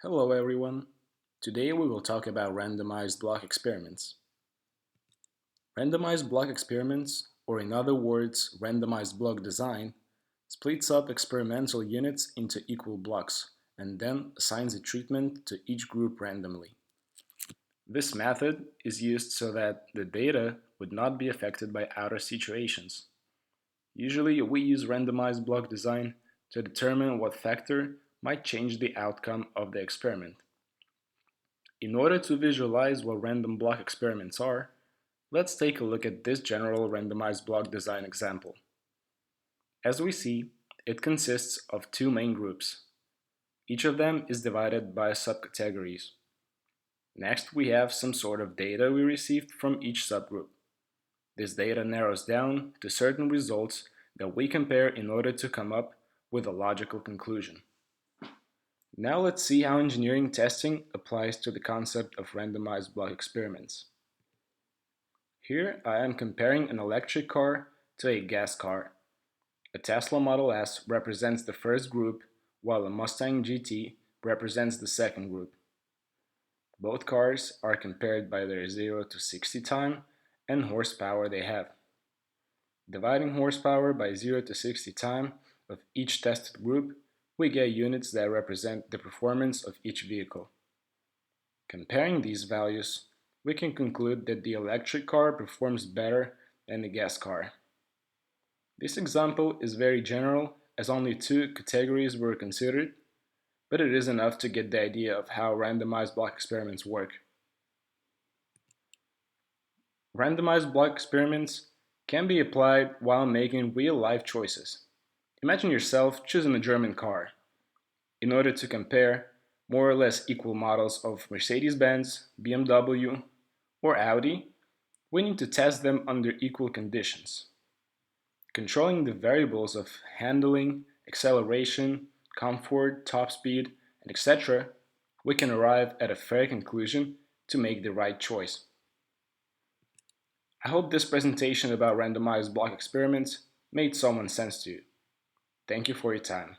Hello everyone. Today we will talk about randomized block experiments. Randomized block experiments, or in other words, randomized block design, splits up experimental units into equal blocks and then assigns a treatment to each group randomly. This method is used so that the data would not be affected by outer situations. Usually we use randomized block design to determine what factor might change the outcome of the experiment. In order to visualize what random block experiments are, let's take a look at this general randomized block design example. As we see, it consists of two main groups. Each of them is divided by subcategories. Next, we have some sort of data we received from each subgroup. This data narrows down to certain results that we compare in order to come up with a logical conclusion. Now let's see how engineering testing applies to the concept of randomized block experiments. Here I am comparing an electric car to a gas car. A Tesla Model S represents the first group, while a Mustang GT represents the second group. Both cars are compared by their 0 to 60 time and horsepower they have. Dividing horsepower by 0 to 60 time of each tested group, we get units that represent the performance of each vehicle. Comparing these values, we can conclude that the electric car performs better than the gas car. This example is very general as only two categories were considered, but it is enough to get the idea of how randomized block experiments work. Randomized block experiments can be applied while making real-life choices. Imagine yourself choosing a German car. In order to compare more or less equal models of Mercedes-Benz, BMW, or Audi, we need to test them under equal conditions. Controlling the variables of handling, acceleration, comfort, top speed, and etc., we can arrive at a fair conclusion to make the right choice. I hope this presentation about randomized block experiments made some sense to you. Thank you for your time.